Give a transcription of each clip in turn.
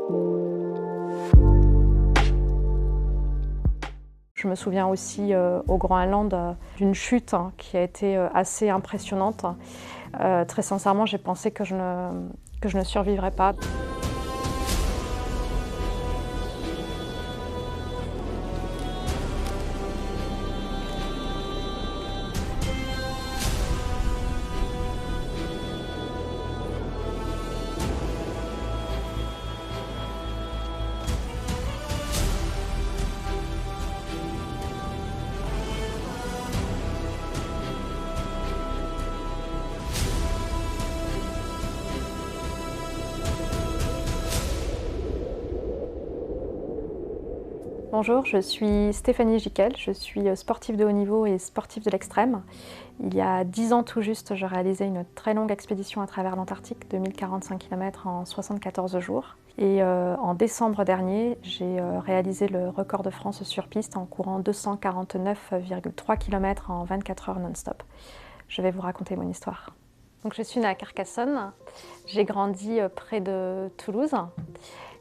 Je me souviens aussi au Groenland d'une chute qui a été assez impressionnante. Très sincèrement, j'ai pensé que je ne survivrais pas. Bonjour, je suis Stéphanie Giquel, je suis sportive de haut niveau et sportive de l'extrême. Il y a 10 ans tout juste, je réalisais une très longue expédition à travers l'Antarctique de 1045 km en 74 jours. Et en décembre dernier, j'ai réalisé le record de France sur piste en courant 249,3 km en 24 heures non-stop. Je vais vous raconter mon histoire. Donc, je suis née à Carcassonne, j'ai grandi près de Toulouse.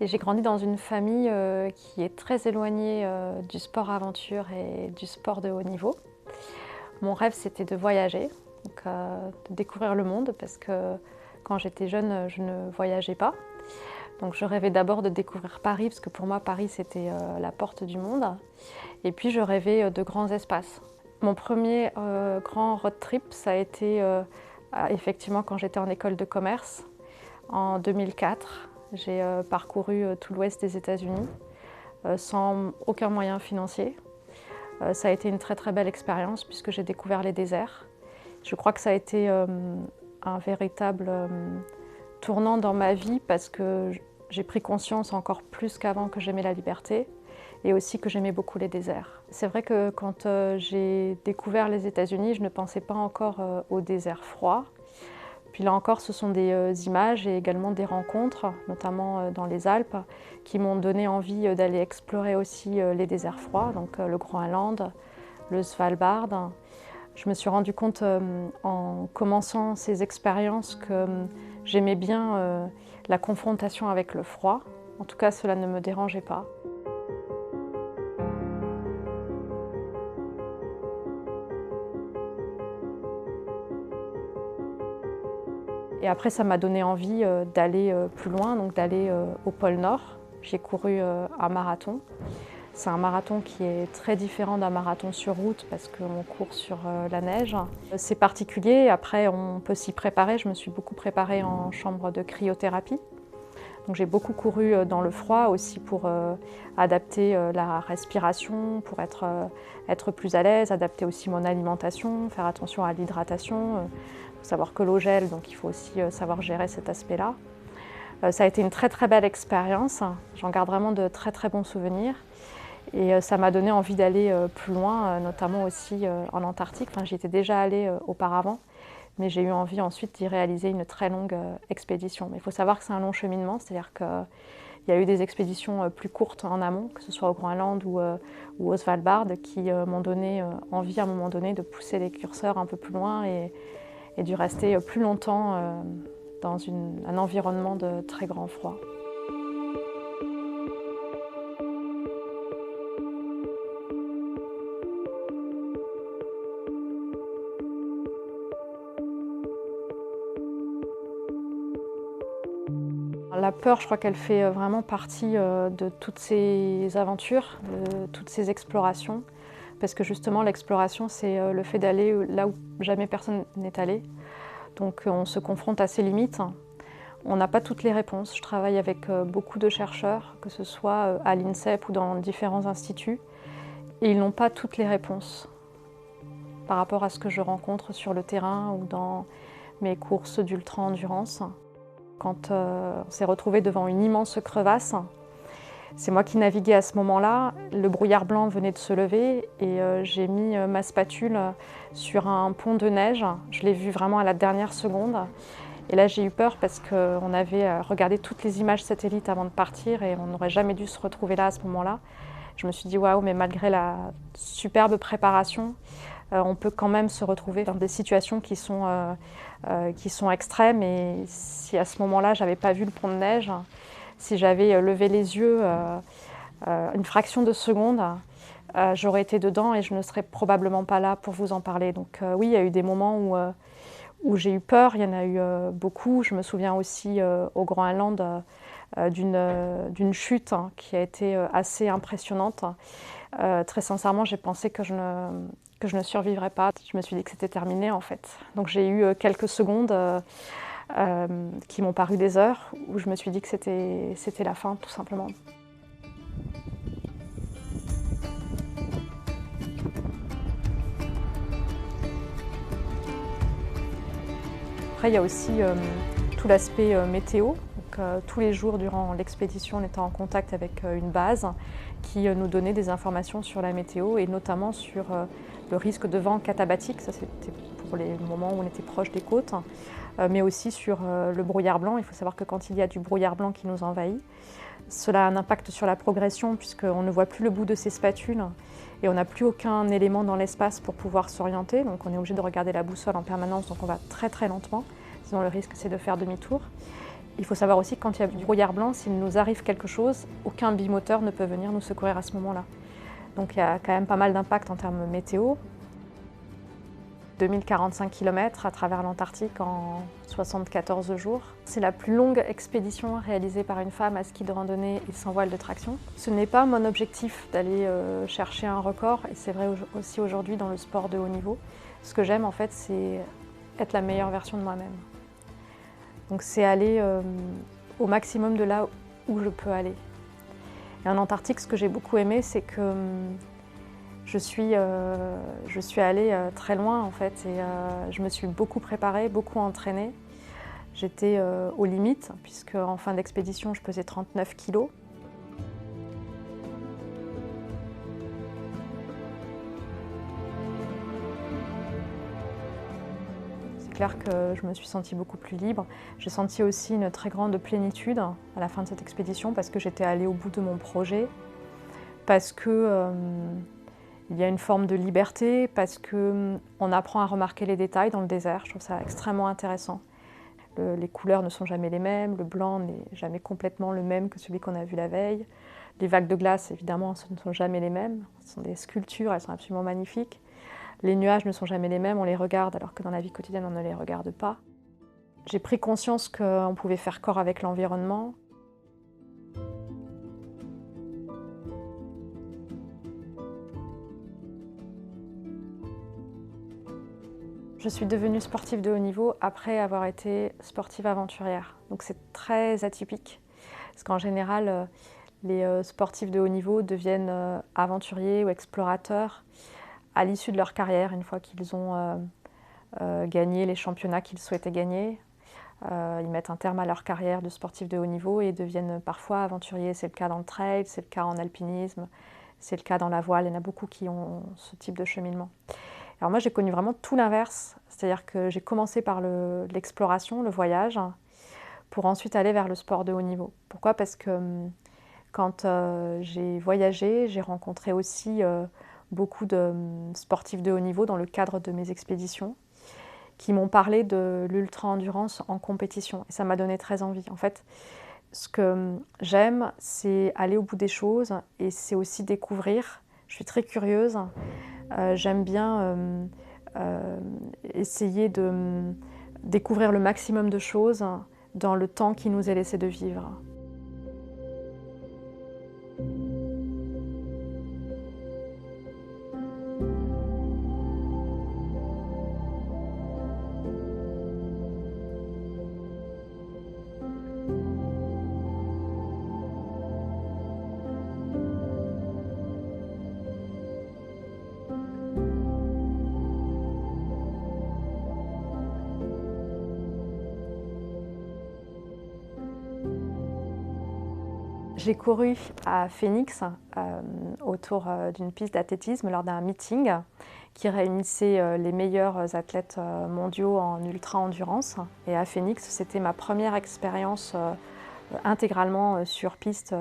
Et j'ai grandi dans une famille qui est très éloignée du sport aventure et du sport de haut niveau. Mon rêve, c'était de voyager, donc, de découvrir le monde, parce que quand j'étais jeune, je ne voyageais pas. Donc je rêvais d'abord de découvrir Paris, parce que pour moi, Paris, c'était la porte du monde. Et puis je rêvais de grands espaces. Mon premier grand road trip, ça a été effectivement quand j'étais en école de commerce, en 2004. J'ai parcouru tout l'ouest des États-Unis sans aucun moyen financier. Ça a été une très très belle expérience puisque j'ai découvert les déserts. Je crois que ça a été un véritable tournant dans ma vie parce que j'ai pris conscience encore plus qu'avant que j'aimais la liberté et aussi que j'aimais beaucoup les déserts. C'est vrai que quand j'ai découvert les États-Unis, je ne pensais pas encore au désert froid. Puis là encore, ce sont des images et également des rencontres, notamment dans les Alpes, qui m'ont donné envie d'aller explorer aussi les déserts froids, donc le Groenland, le Svalbard. Je me suis rendu compte en commençant ces expériences que j'aimais bien la confrontation avec le froid. En tout cas, cela ne me dérangeait pas. Et après, ça m'a donné envie d'aller plus loin, donc d'aller au pôle Nord. J'ai couru un marathon. C'est un marathon qui est très différent d'un marathon sur route parce qu'on court sur la neige. C'est particulier, après on peut s'y préparer. Je me suis beaucoup préparée en chambre de cryothérapie. Donc j'ai beaucoup couru dans le froid aussi pour adapter la respiration, pour être plus à l'aise, adapter aussi mon alimentation, faire attention à l'hydratation. Il faut savoir que l'eau gèle, donc il faut aussi savoir gérer cet aspect-là. Ça a été une très très belle expérience, j'en garde vraiment de très très bons souvenirs. Et ça m'a donné envie d'aller plus loin, notamment aussi en Antarctique. Enfin, j'y étais déjà allée auparavant, mais j'ai eu envie ensuite d'y réaliser une très longue expédition. Mais il faut savoir que c'est un long cheminement, c'est-à-dire qu'il y a eu des expéditions plus courtes en amont, que ce soit au Groenland ou au Svalbard, qui m'ont donné envie à un moment donné de pousser les curseurs un peu plus loin et dû rester plus longtemps dans un environnement de très grand froid. La peur, je crois qu'elle fait vraiment partie de toutes ces aventures, de toutes ces explorations, parce que justement l'exploration, c'est le fait d'aller là où jamais personne n'est allé. Donc on se confronte à ses limites. On n'a pas toutes les réponses. Je travaille avec beaucoup de chercheurs, que ce soit à l'INSEP ou dans différents instituts, et ils n'ont pas toutes les réponses par rapport à ce que je rencontre sur le terrain ou dans mes courses d'ultra-endurance. Quand on s'est retrouvé devant une immense crevasse, c'est moi qui naviguais à ce moment-là. Le brouillard blanc venait de se lever et j'ai mis ma spatule sur un pont de neige. Je l'ai vu vraiment à la dernière seconde. Et là, j'ai eu peur parce qu'on avait regardé toutes les images satellites avant de partir et on n'aurait jamais dû se retrouver là à ce moment-là. Je me suis dit, waouh, mais malgré la superbe préparation, on peut quand même se retrouver dans des situations qui sont extrêmes. Et si à ce moment-là, je n'avais pas vu le pont de neige, Si j'avais levé les yeux une fraction de seconde, j'aurais été dedans et je ne serais probablement pas là pour vous en parler. Donc oui, il y a eu des moments où j'ai eu peur, il y en a eu beaucoup. Je me souviens aussi au Groenland d'une chute qui a été assez impressionnante. Très sincèrement, j'ai pensé que je ne survivrais pas. Je me suis dit que c'était terminé en fait. Donc j'ai eu quelques secondes qui m'ont paru des heures où je me suis dit que c'était la fin tout simplement. Après, il y a aussi tout l'aspect météo. Donc, tous les jours durant l'expédition, on était en contact avec une base qui nous donnait des informations sur la météo et notamment sur le risque de vent katabatique. Ça, c'était pour les moments où on était proche des côtes, mais aussi sur le brouillard blanc. Il faut savoir que quand il y a du brouillard blanc qui nous envahit, cela a un impact sur la progression puisqu'on ne voit plus le bout de ses spatules et on n'a plus aucun élément dans l'espace pour pouvoir s'orienter. Donc on est obligé de regarder la boussole en permanence, donc on va très très lentement. Sinon le risque c'est de faire demi-tour. Il faut savoir aussi que quand il y a du brouillard blanc, s'il nous arrive quelque chose, aucun bimoteur ne peut venir nous secourir à ce moment-là. Donc il y a quand même pas mal d'impact en termes météo. 2045 km à travers l'Antarctique en 74 jours. C'est la plus longue expédition réalisée par une femme à ski de randonnée et sans voile de traction. Ce n'est pas mon objectif d'aller chercher un record, et c'est vrai aussi aujourd'hui dans le sport de haut niveau. Ce que j'aime en fait, c'est être la meilleure version de moi-même. Donc c'est aller au maximum de là où je peux aller. Et en Antarctique, ce que j'ai beaucoup aimé, c'est que je suis allée très loin en fait et je me suis beaucoup préparée, beaucoup entraînée. J'étais aux limites puisque en fin d'expédition je pesais 39 kilos. C'est clair que je me suis sentie beaucoup plus libre. J'ai senti aussi une très grande plénitude à la fin de cette expédition parce que j'étais allée au bout de mon projet, parce que il y a une forme de liberté parce qu'on apprend à remarquer les détails dans le désert. Je trouve ça extrêmement intéressant. Les couleurs ne sont jamais les mêmes, le blanc n'est jamais complètement le même que celui qu'on a vu la veille. Les vagues de glace, évidemment, ce ne sont jamais les mêmes. Ce sont des sculptures, elles sont absolument magnifiques. Les nuages ne sont jamais les mêmes, on les regarde alors que dans la vie quotidienne, on ne les regarde pas. J'ai pris conscience qu'on pouvait faire corps avec l'environnement. Je suis devenue sportive de haut niveau après avoir été sportive aventurière. Donc c'est très atypique, parce qu'en général, les sportifs de haut niveau deviennent aventuriers ou explorateurs à l'issue de leur carrière, une fois qu'ils ont gagné les championnats qu'ils souhaitaient gagner. Ils mettent un terme à leur carrière de sportif de haut niveau et deviennent parfois aventuriers. C'est le cas dans le trail, c'est le cas en alpinisme, c'est le cas dans la voile. Il y en a beaucoup qui ont ce type de cheminement. Alors moi, j'ai connu vraiment tout l'inverse, c'est-à-dire que j'ai commencé par l'exploration, le voyage, pour ensuite aller vers le sport de haut niveau. Pourquoi? Parce que quand j'ai voyagé, j'ai rencontré aussi beaucoup de sportifs de haut niveau dans le cadre de mes expéditions qui m'ont parlé de l'ultra-endurance en compétition. Et ça m'a donné très envie. En fait, ce que j'aime, c'est aller au bout des choses et c'est aussi découvrir. Je suis très curieuse. J'aime bien essayer de découvrir le maximum de choses dans le temps qui nous est laissé de vivre. J'ai couru à Phoenix autour d'une piste d'athlétisme lors d'un meeting qui réunissait les meilleurs athlètes mondiaux en ultra-endurance. Et à Phoenix, c'était ma première expérience intégralement sur piste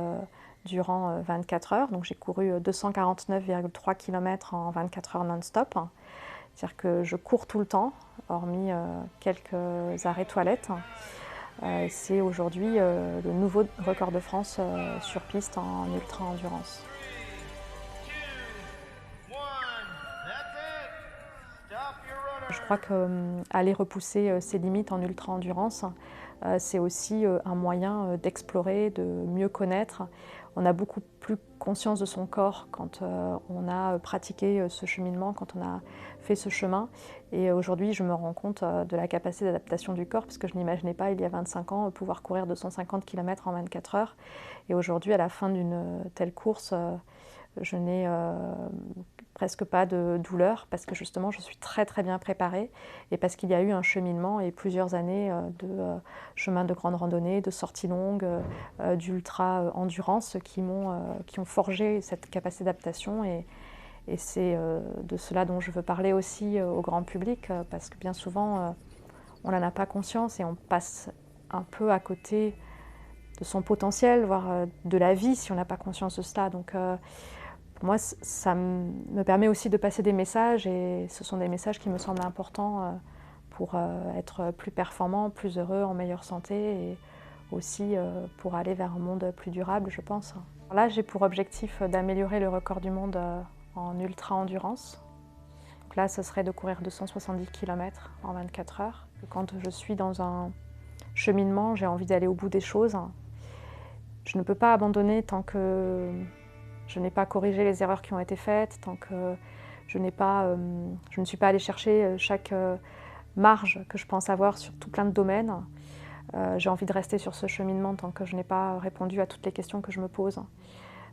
durant 24 heures. Donc j'ai couru 249,3 km en 24 heures non-stop. C'est-à-dire que je cours tout le temps, hormis quelques arrêts toilettes. C'est aujourd'hui le nouveau record de France sur piste en ultra-endurance. Je crois qu'aller repousser ses limites en ultra-endurance, c'est aussi un moyen d'explorer, de mieux connaître. On a beaucoup plus conscience de son corps quand on a pratiqué ce cheminement, quand on a fait ce chemin. Et aujourd'hui, je me rends compte de la capacité d'adaptation du corps, parce que je n'imaginais pas, il y a 25 ans, pouvoir courir 250 km en 24 heures. Et aujourd'hui, à la fin d'une telle course, je n'ai presque pas de douleur, parce que justement je suis très très bien préparée et parce qu'il y a eu un cheminement et plusieurs années de chemin de grande randonnée, de sorties longues, d'ultra endurance qui ont forgé cette capacité d'adaptation, et c'est de cela dont je veux parler aussi au grand public, parce que bien souvent on n'en a pas conscience et on passe un peu à côté de son potentiel, voire de la vie, si on n'a pas conscience de cela. Donc pour moi, ça me permet aussi de passer des messages, et ce sont des messages qui me semblent importants pour être plus performant, plus heureux, en meilleure santé, et aussi pour aller vers un monde plus durable, je pense. Là, j'ai pour objectif d'améliorer le record du monde en ultra-endurance. Donc là, ce serait de courir 270 km en 24 heures. Quand je suis dans un cheminement, j'ai envie d'aller au bout des choses. Je ne peux pas abandonner tant que je n'ai pas corrigé les erreurs qui ont été faites, tant que je ne suis pas allée chercher chaque marge que je pense avoir sur tout plein de domaines. J'ai envie de rester sur ce cheminement tant que je n'ai pas répondu à toutes les questions que je me pose.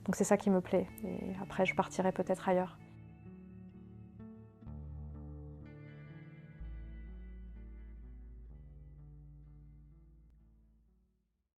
Donc c'est ça qui me plaît. Et après, je partirai peut-être ailleurs.